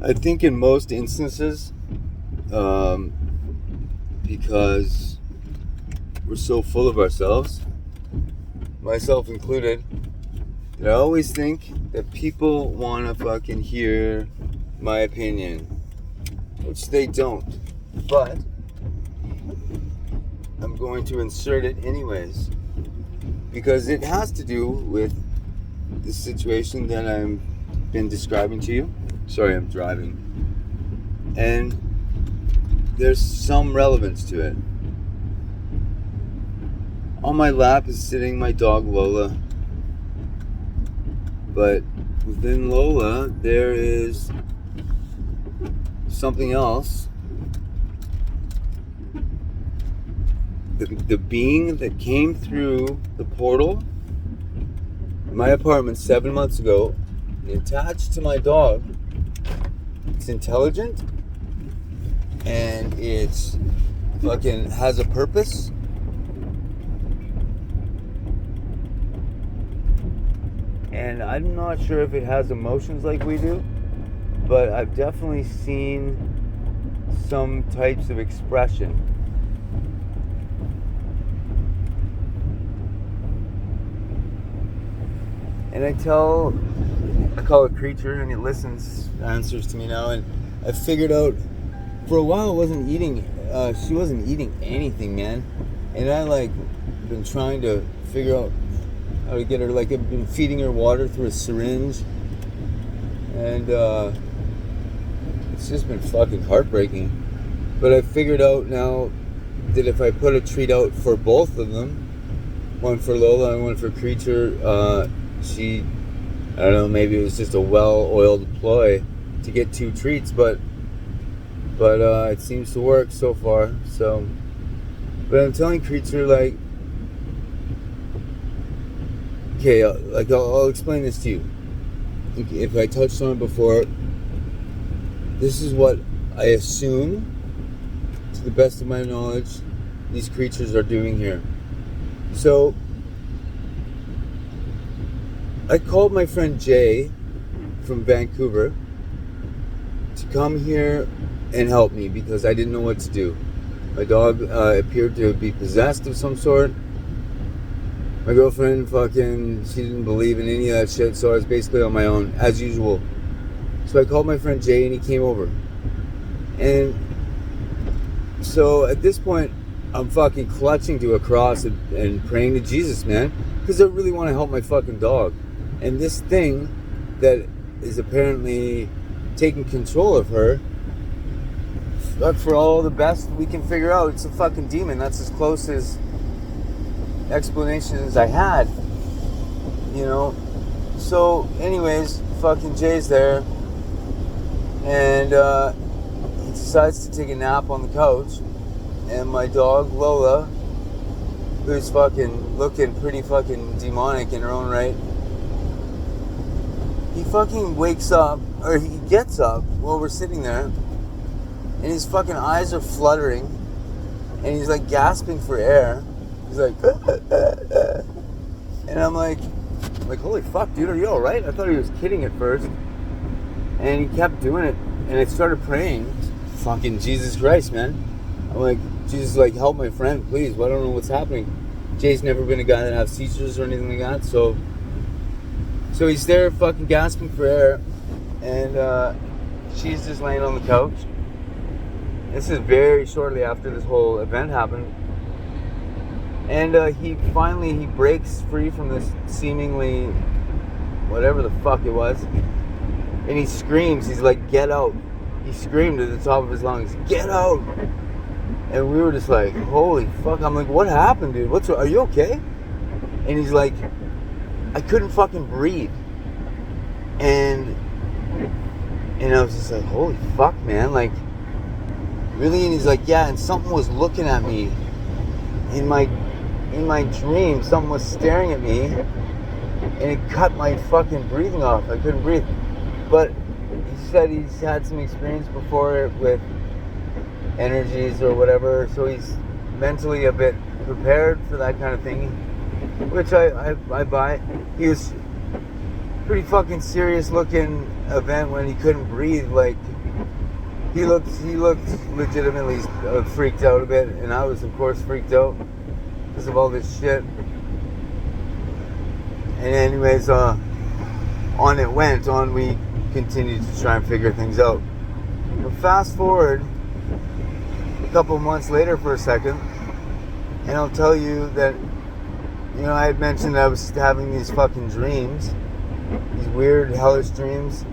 I think in most instances, um, because we're so full of ourselves, myself included, that I always think that people want to fucking hear my opinion, which they don't. But I'm going to insert it anyways, because it has to do with the situation that I've been describing to you. Sorry, I'm driving. And there's some relevance to it. On my lap is sitting my dog Lola. But within Lola, there is something else. The being that came through the portal in my apartment 7 months ago, attached to my dog. It's intelligent, and it's fucking has a purpose. And I'm not sure if it has emotions like we do, but I've definitely seen some types of expression. And I call it Creature, and it listens, answers to me now. And I figured out, for a while, she wasn't eating anything, man. And I been trying to figure out how to get her, I've been feeding her water through a syringe. And it's just been fucking heartbreaking. But I figured out now that if I put a treat out for both of them, one for Lola and one for Creature, I don't know, maybe it was just a well-oiled ploy to get two treats, but it seems to work so far. So, but I'm telling Creature, okay, I'll explain this to you. If I touched on it before, this is what I assume, to the best of my knowledge, these creatures are doing here. So, I called my friend Jay from Vancouver to come here and help me because I didn't know what to do. My dog appeared to be possessed of some sort. My girlfriend she didn't believe in any of that shit, so I was basically on my own, as usual. So I called my friend Jay and he came over. And so at this point, I'm fucking clutching to a cross and praying to Jesus, man, because I really want to help my fucking dog. And this thing that is apparently taking control of her, for all the best we can figure out, it's a fucking demon. That's as close as explanation as I had, So, anyways, fucking Jay's there, and he decides to take a nap on the couch, and my dog Lola, who's fucking looking pretty fucking demonic in her own right, he fucking wakes up, or he gets up while we're sitting there, and his fucking eyes are fluttering, and he's gasping for air. He's and I'm like, holy fuck, dude, are you alright? I thought he was kidding at first, and he kept doing it, and I started praying, fucking Jesus Christ, man. I'm like, Jesus, help my friend, please. I don't know what's happening. Jay's never been a guy that has seizures or anything like that, so he's there fucking gasping for air, and she's just laying on the couch. This is very shortly after this whole event happened. And he breaks free from this seemingly whatever the fuck it was. And he screams, he's like, get out. He screamed at the top of his lungs, get out. And we were just like, holy fuck. I'm like, what happened, dude? Are you okay? And he's like, I couldn't fucking breathe. And I was just like, holy fuck, man. Really? And he's like, yeah, and something was looking at me. In my dream, something was staring at me, and it cut my fucking breathing off. I couldn't breathe. But he said he's had some experience before with energies or whatever, so he's mentally a bit prepared for that kind of thing, which I buy. He was pretty fucking serious looking event when he couldn't breathe, like he looked legitimately freaked out a bit, and I was of course freaked out because of all this shit. And anyways, on it went. On we continued to try and figure things out. But fast forward a couple months later for a second, and I'll tell you that, you know, I had mentioned I was having these fucking dreams, these weird hellish dreams,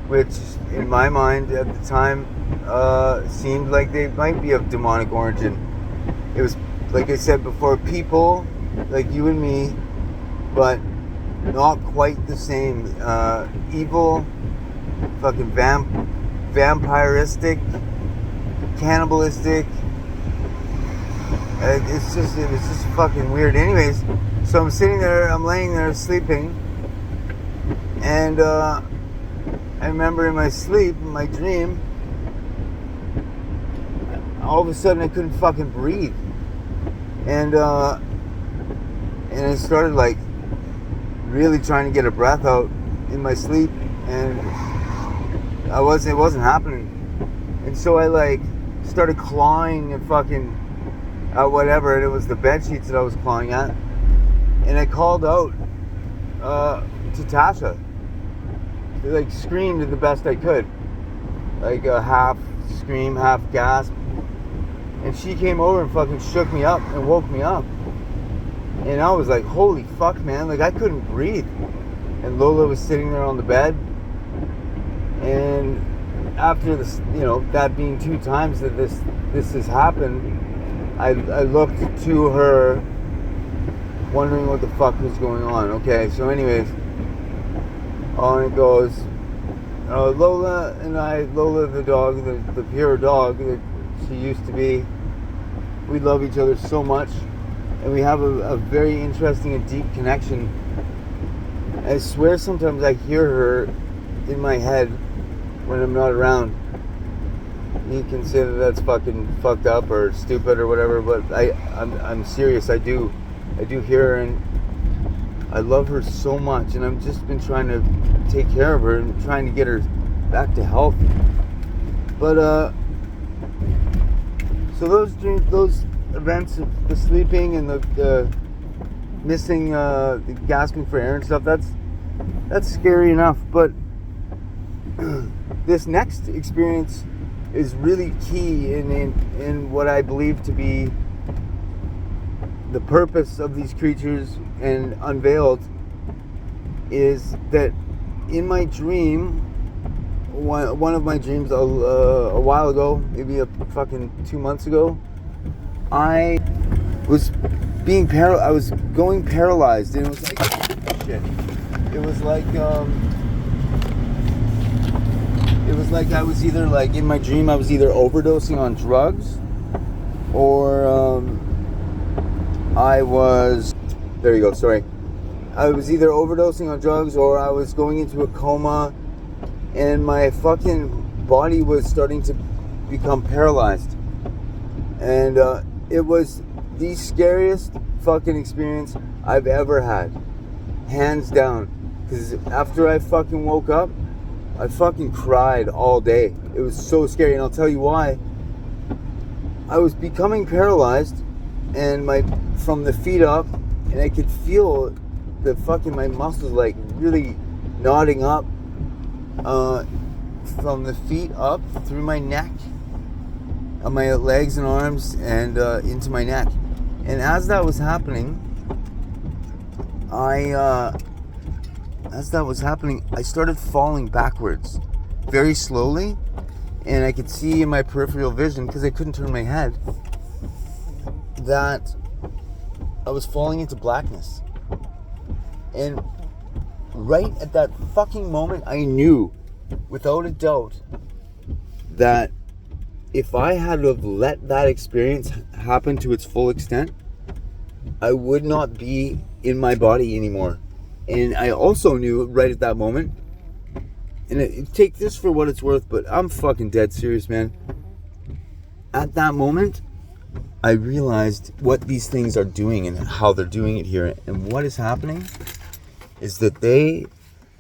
which in my mind at the time seemed like they might be of demonic origin. It was, like I said before, people like you and me, but not quite the same. Evil, fucking vampiristic, cannibalistic. It was just fucking weird. Anyways, so I'm sitting there, I'm laying there sleeping, and I remember in my sleep, in my dream, all of a sudden I couldn't fucking breathe, and I started like really trying to get a breath out in my sleep, and it wasn't happening. And so I like started clawing and fucking at whatever, and it was the bed sheets that I was clawing at, and I called out to Tasha. I like screamed the best I could, like a half scream, half gasp, and she came over and fucking shook me up and woke me up. And I was like, holy fuck, man, like I couldn't breathe. And Lola was sitting there on the bed, and after this, you know, that being 2 times that this has happened, I looked to her wondering what the fuck was going on. Okay, so anyways, on it goes. Lola and I, Lola the dog, the pure dog that she used to be, we love each other so much, and we have a very interesting and deep connection. I swear sometimes I hear her in my head when I'm not around. You can say that that's fucking fucked up or stupid or whatever, but I'm serious. I do hear her, and I love her so much, and I've just been trying to take care of her and trying to get her back to health. But so those dreams, those events of the sleeping and the missing, the gasping for air and stuff, that's scary enough. But this next experience is really key in what I believe to be the purpose of these creatures, and unveiled is that in my dream, one of my dreams a while ago, maybe a fucking 2 months ago, I was I was going paralyzed, and it was like shit. It was like I was either, like, in my dream I was either overdosing on drugs, or I was either overdosing on drugs, or I was going into a coma, and my fucking body was starting to become paralyzed. And it was the scariest fucking experience I've ever had, hands down. Because after I fucking woke up, I fucking cried all day. It was so scary, and I'll tell you why. I was becoming paralyzed, and from the feet up, and I could feel my muscles like really knotting up from the feet up through my neck, on my legs and arms, and into my neck. And as that was happening, I started falling backwards very slowly, and I could see in my peripheral vision, because I couldn't turn my head, that I was falling into blackness. And right at that fucking moment, I knew without a doubt that if I had to have let that experience happen to its full extent, I would not be in my body anymore. And I also knew right at that moment, and take this for what it's worth, but I'm fucking dead serious, man. At that moment, I realized what these things are doing and how they're doing it here. And what is happening is that they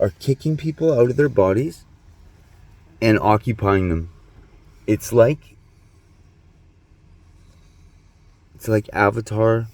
are kicking people out of their bodies and occupying them. It's like Avatar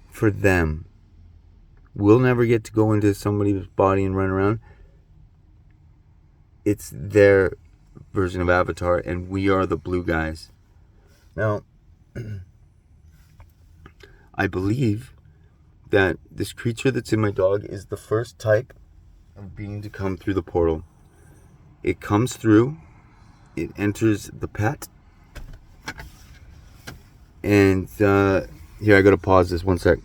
for them. We'll never get to go into somebody's body and run around. It's their version of Avatar, and we are the blue guys. Now, I believe that this creature that's in my dog is the first type of being to come through the portal. It comes through, it enters the pet, and here, I gotta pause this 1 sec.